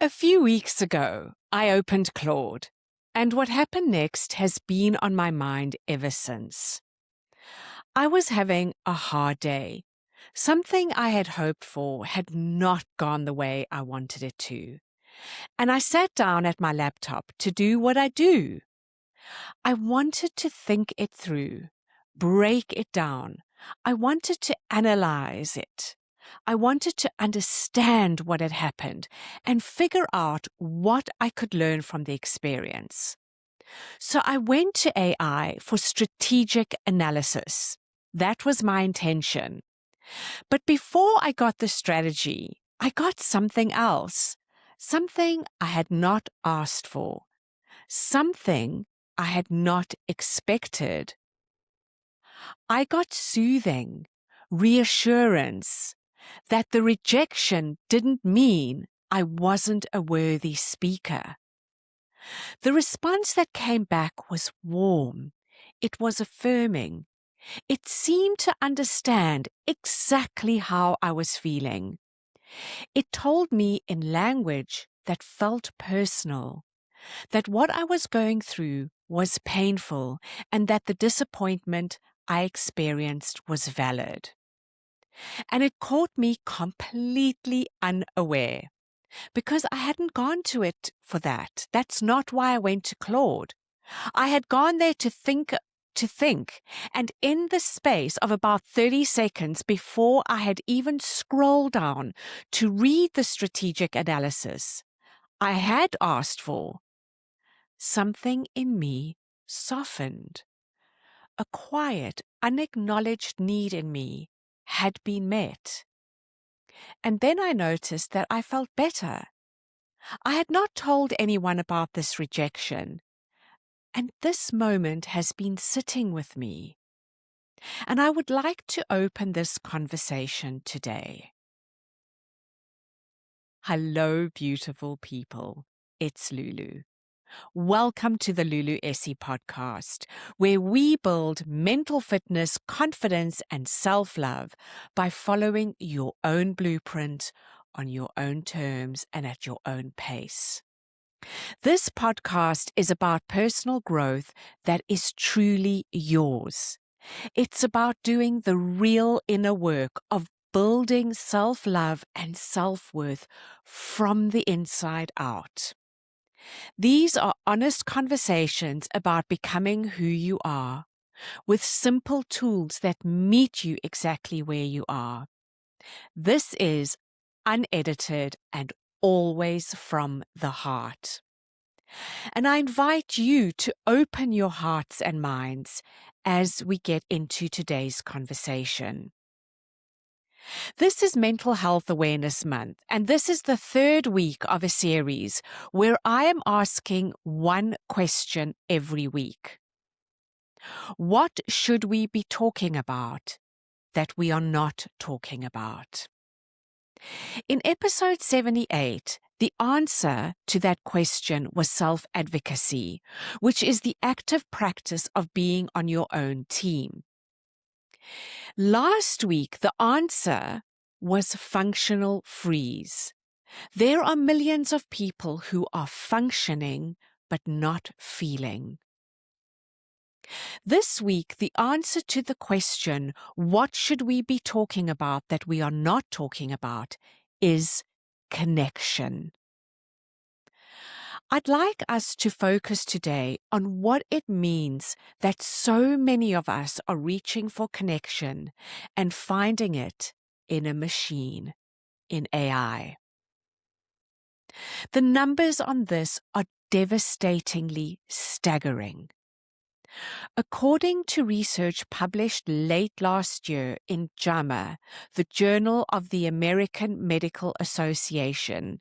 A few weeks ago, I opened Claude, and what happened next has been on my mind ever since. I was having a hard day. Something I had hoped for had not gone the way I wanted it to. And I sat down at my laptop to do what I do. I wanted to think it through, break it down. I wanted to analyze it. I wanted to understand what had happened and figure out what I could learn from the experience. So I went to AI for strategic analysis. That was my intention. But before I got the strategy, I got something else, something I had not asked for, something I had not expected. I got soothing, reassurance that the rejection didn't mean I wasn't a worthy speaker. The response that came back was warm. It was affirming. It seemed to understand exactly how I was feeling. It told me in language that felt personal, that what I was going through was painful and that the disappointment I experienced was valid. And it caught me completely unaware because I hadn't gone to it for that. That's not why I went to Claude. I had gone there to think, and in the space of about 30 seconds before I had even scrolled down to read the strategic analysis I had asked for, something in me softened. A quiet, unacknowledged need in me had been met. And then I noticed that I felt better. I had not told anyone about this rejection, and this moment has been sitting with me. And I would like to open this conversation today. Hello, beautiful people. It's Lulu. Welcome to the Lulu Essey podcast, where we build mental fitness, confidence, and self-love by following your own blueprint on your own terms and at your own pace. This podcast is about personal growth that is truly yours. It's about doing the real inner work of building self-love and self-worth from the inside out. These are honest conversations about becoming who you are, with simple tools that meet you exactly where you are. This is unedited and always from the heart. And I invite you to open your hearts and minds as we get into today's conversation. This is Mental Health Awareness Month, and this is the third week of a series where I am asking one question every week. What should we be talking about that we are not talking about? In episode 78, the answer to that question was self-advocacy, which is the active practice of being on your own team. Last week, the answer was functional freeze. There are millions of people who are functioning but not feeling. This week, the answer to the question, what should we be talking about that we are not talking about, is connection. I'd like us to focus today on what it means that so many of us are reaching for connection and finding it in a machine, in AI. The numbers on this are devastatingly staggering. According to research published late last year in JAMA, the Journal of the American Medical Association,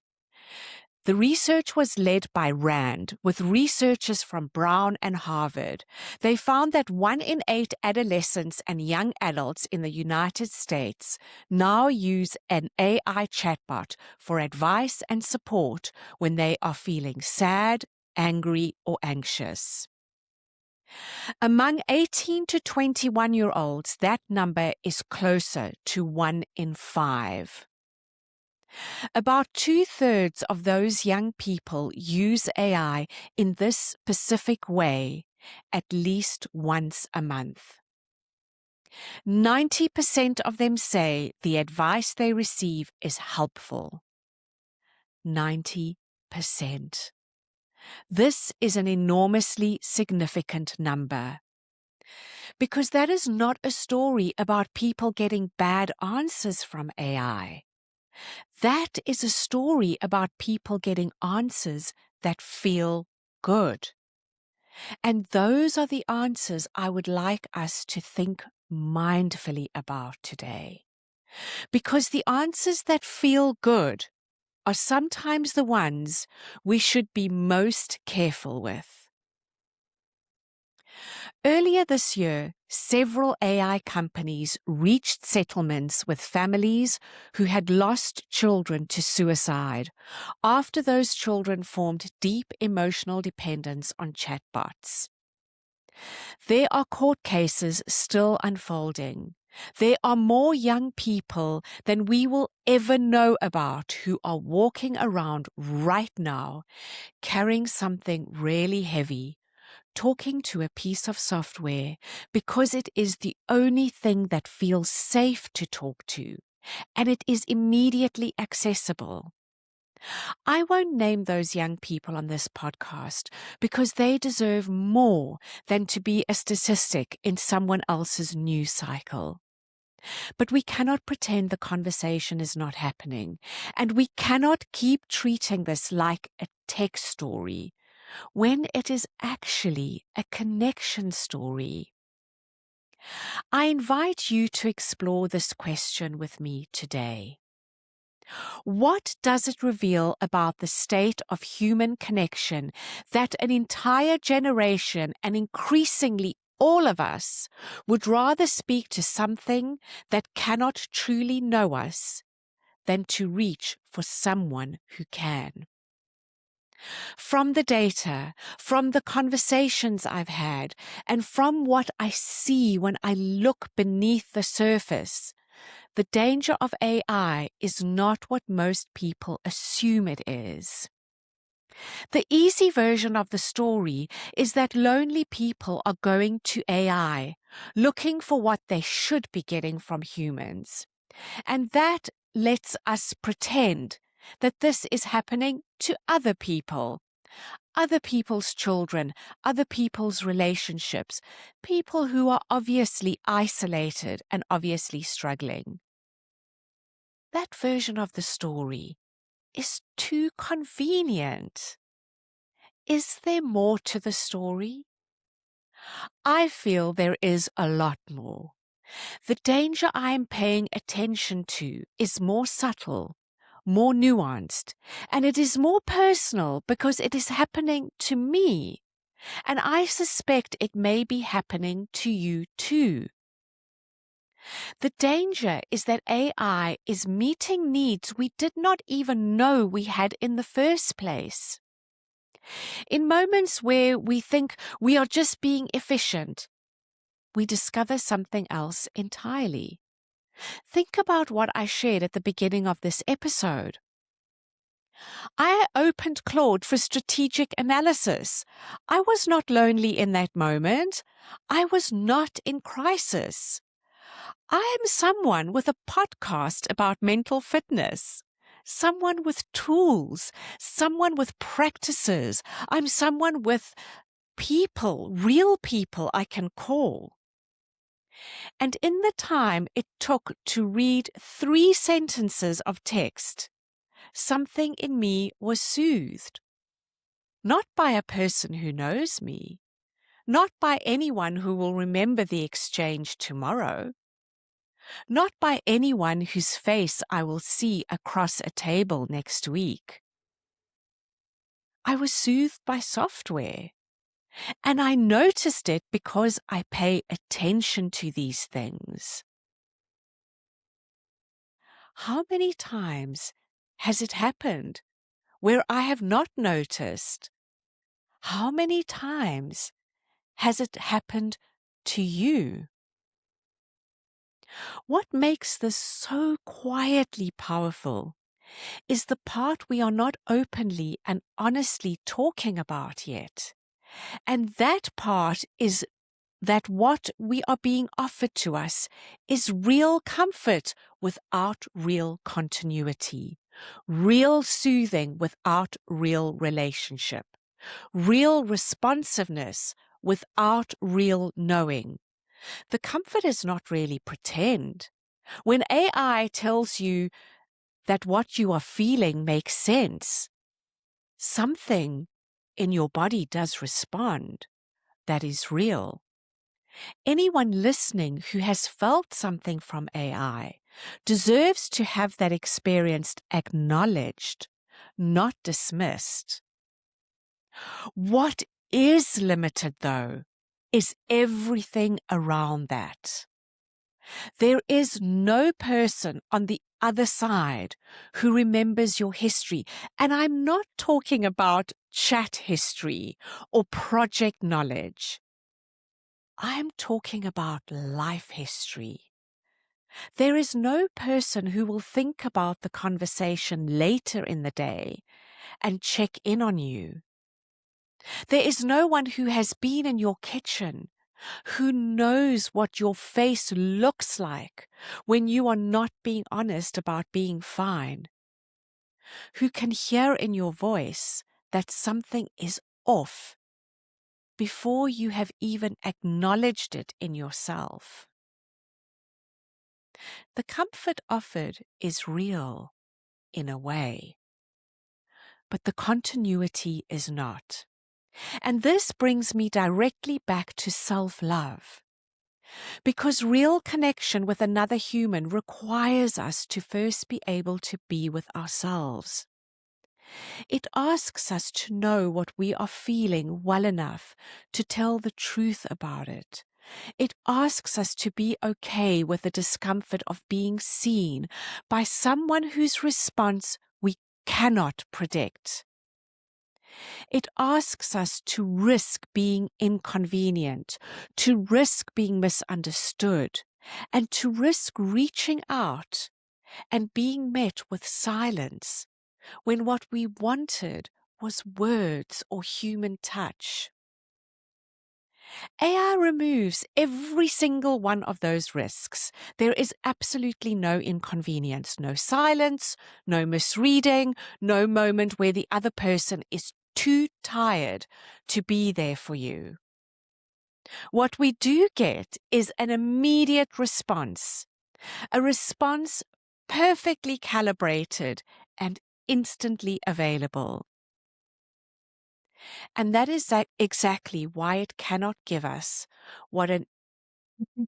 the research was led by RAND with researchers from Brown and Harvard. They found that 1 in 8 adolescents and young adults in the United States now use an AI chatbot for advice and support when they are feeling sad, angry, or anxious. Among 18 to 21-year-olds, that number is closer to 1 in 5. About 2/3 of those young people use AI in this specific way at least once a month. 90% of them say the advice they receive is helpful. 90%. This is an enormously significant number, because that is not a story about people getting bad answers from AI. That is a story about people getting answers that feel good. And those are the answers I would like us to think mindfully about today. Because the answers that feel good are sometimes the ones we should be most careful with. Earlier this year, several AI companies reached settlements with families who had lost children to suicide after those children formed deep emotional dependence on chatbots. There are court cases still unfolding. There are more young people than we will ever know about who are walking around right now carrying something really heavy, talking to a piece of software because it is the only thing that feels safe to talk to, and it is immediately accessible. I won't name those young people on this podcast because they deserve more than to be a statistic in someone else's news cycle. But we cannot pretend the conversation is not happening, and we cannot keep treating this like a tech story when it is actually a connection story. I invite you to explore this question with me today. What does it reveal about the state of human connection that an entire generation, and increasingly all of us, would rather speak to something that cannot truly know us than to reach for someone who can? From the data, from the conversations I've had, and from what I see when I look beneath the surface, the danger of AI is not what most people assume it is. The easy version of the story is that lonely people are going to AI, looking for what they should be getting from humans. And that lets us pretend that this is happening to other people. Other people's children, other people's relationships, people who are obviously isolated and obviously struggling. That version of the story is too convenient. Is there more to the story? I feel there is a lot more. The danger I am paying attention to is more subtle, more nuanced, and it is more personal because it is happening to me, and I suspect it may be happening to you too. The danger is that AI is meeting needs we did not even know we had in the first place. In moments where we think we are just being efficient, we discover something else entirely. Think about what I shared at the beginning of this episode. I opened Claude for strategic analysis. I was not lonely in that moment. I was not in crisis. I am someone with a podcast about mental fitness, someone with tools, someone with practices. I'm someone with people, real people I can call. And in the time it took to read 3 sentences of text, something in me was soothed. Not by a person who knows me, not by anyone who will remember the exchange tomorrow, not by anyone whose face I will see across a table next week. I was soothed by software, and I noticed it because I pay attention to these things. How many times has it happened where I have not noticed? How many times has it happened to you? What makes this so quietly powerful is the part we are not openly and honestly talking about yet. And that part is that what we are being offered to us is real comfort without real continuity, real soothing without real relationship, real responsiveness without real knowing. The comfort is not really pretend. When AI tells you that what you are feeling makes sense, something in your body does respond that is real. Anyone listening who has felt something from AI deserves to have that experience acknowledged, not dismissed. What is limited, though, is everything around that. There is no person on the other side who remembers your history. And I'm not talking about chat history or project knowledge. I'm talking about life history. There is no person who will think about the conversation later in the day and check in on you. There is no one who has been in your kitchen, who knows what your face looks like when you are not being honest about being fine, who can hear in your voice that something is off before you have even acknowledged it in yourself. The comfort offered is real, in a way, but the continuity is not. And this brings me directly back to self-love. Because real connection with another human requires us to first be able to be with ourselves. It asks us to know what we are feeling well enough to tell the truth about it. It asks us to be okay with the discomfort of being seen by someone whose response we cannot predict. It asks us to risk being inconvenient, to risk being misunderstood, and to risk reaching out and being met with silence when what we wanted was words or human touch. AI removes every single one of those risks. There is absolutely no inconvenience, no silence, no misreading, no moment where the other person is too tired to be there for you. What we do get is an immediate response, a response perfectly calibrated and instantly available. And that is exactly why it cannot give us what an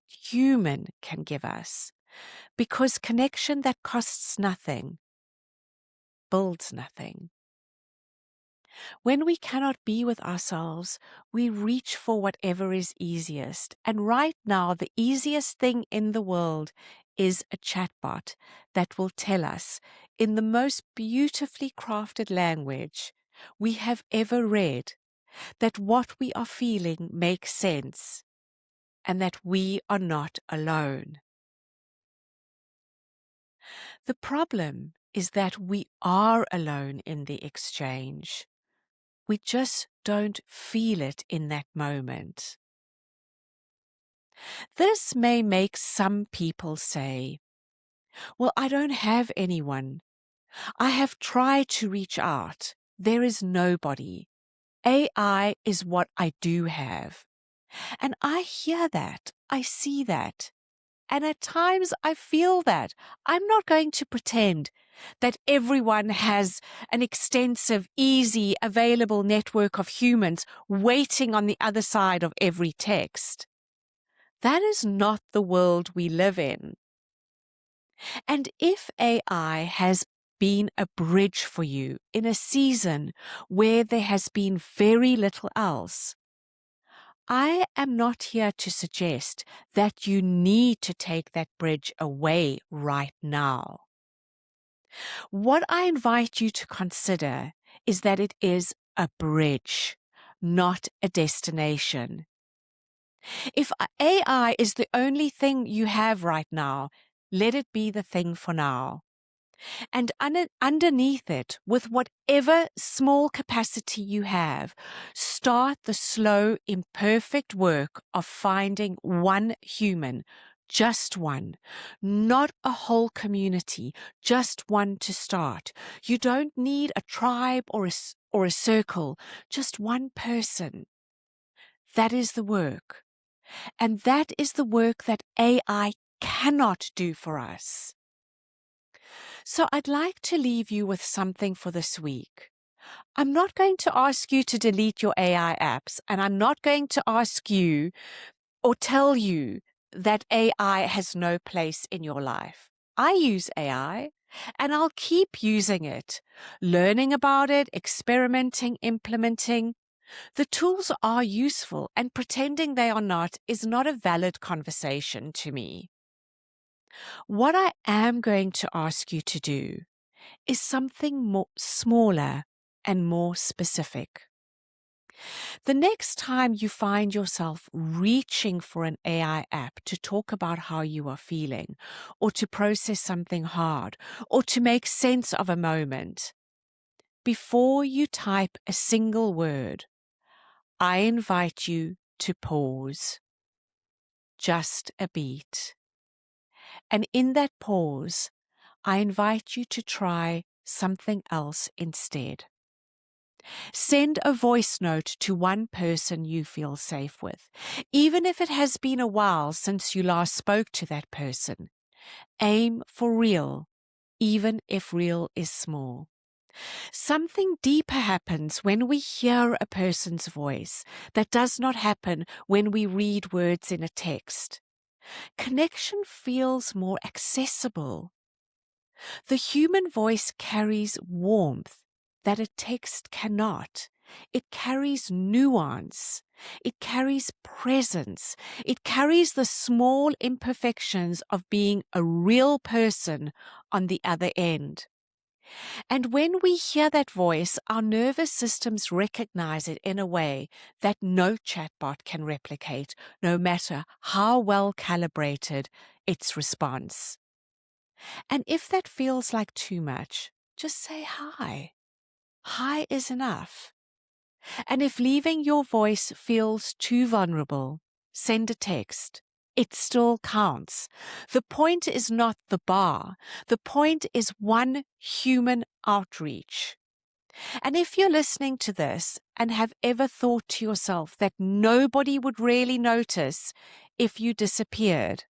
human can give us. Because connection that costs nothing builds nothing. When we cannot be with ourselves, we reach for whatever is easiest. And right now, the easiest thing in the world is a chatbot that will tell us in the most beautifully crafted language we have ever read that what we are feeling makes sense and that we are not alone. The problem is that we are alone in the exchange. We just don't feel it in that moment. This may make some people say, well, I don't have anyone. I have tried to reach out. There is nobody. AI is what I do have. And I hear that. I see that. And at times I feel that. I'm not going to pretend that everyone has an extensive, easy, available network of humans waiting on the other side of every text. That is not the world we live in. And if AI has been a bridge for you in a season where there has been very little else, I am not here to suggest that you need to take that bridge away right now. What I invite you to consider is that it is a bridge, not a destination. If AI is the only thing you have right now, let it be the thing for now. And underneath it, with whatever small capacity you have, start the slow, imperfect work of finding one human, just one, not a whole community, just one to start. You don't need a tribe or a circle, just one person. That is the work. And that is the work that AI cannot do for us. So I'd like to leave you with something for this week. I'm not going to ask you to delete your AI apps, and I'm not going to ask you or tell you that AI has no place in your life. I use AI, and I'll keep using it, learning about it, experimenting, implementing. The tools are useful, and pretending they are not is not a valid conversation to me. What I am going to ask you to do is something more smaller and more specific. The next time you find yourself reaching for an AI app to talk about how you are feeling, or to process something hard, or to make sense of a moment, before you type a single word, I invite you to pause just a beat. And in that pause, I invite you to try something else instead. Send a voice note to one person you feel safe with, even if it has been a while since you last spoke to that person. Aim for real, even if real is small. Something deeper happens when we hear a person's voice that does not happen when we read words in a text. Connection feels more accessible. The human voice carries warmth that a text cannot. It carries nuance. It carries presence. It carries the small imperfections of being a real person on the other end. And when we hear that voice, our nervous systems recognize it in a way that no chatbot can replicate, no matter how well calibrated its response. And if that feels like too much, just say hi. Hi is enough. And if leaving your voice feels too vulnerable, send a text. It still counts. The point is not the bar. The point is one human outreach. And if you're listening to this and have ever thought to yourself that nobody would really notice if you disappeared,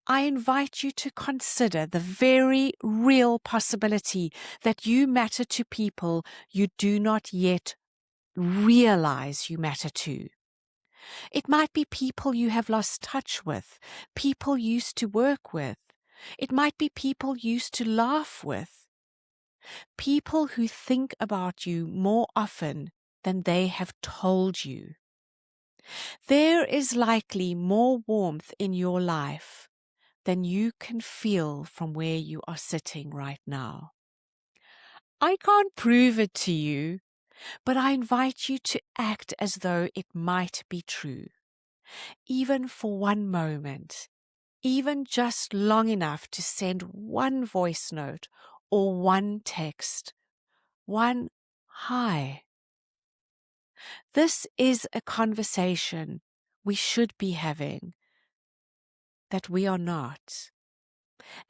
I invite you to consider the very real possibility that you matter to people you do not yet realize you matter to. It might be people you have lost touch with, people you used to work with. It might be people you used to laugh with, people who think about you more often than they have told you. There is likely more warmth in your life than you can feel from where you are sitting right now. I can't prove it to you, but I invite you to act as though it might be true, even for one moment, even just long enough to send one voice note or one text, one hi. This is a conversation we should be having that we are not.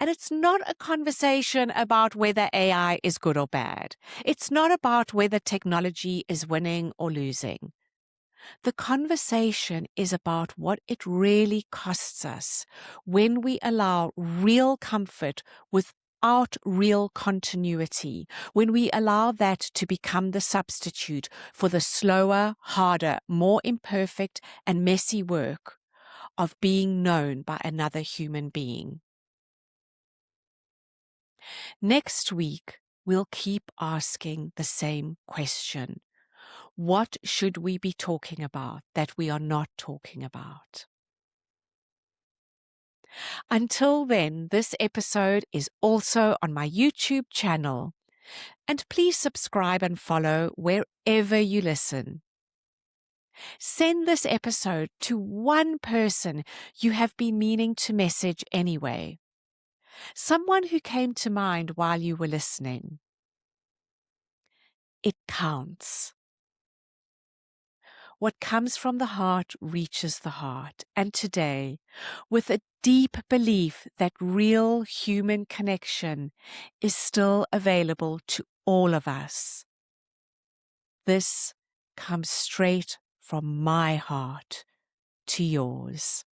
And it's not a conversation about whether AI is good or bad. It's not about whether technology is winning or losing. The conversation is about what it really costs us when we allow real comfort without real continuity, when we allow that to become the substitute for the slower, harder, more imperfect and messy work of being known by another human being. Next week, we'll keep asking the same question. What should we be talking about that we are not talking about? Until then, this episode is also on my YouTube channel. And please subscribe and follow wherever you listen. Send this episode to one person you have been meaning to message anyway. Someone who came to mind while you were listening. It counts. What comes from the heart reaches the heart. And today, with a deep belief that real human connection is still available to all of us, this comes straight from my heart to yours.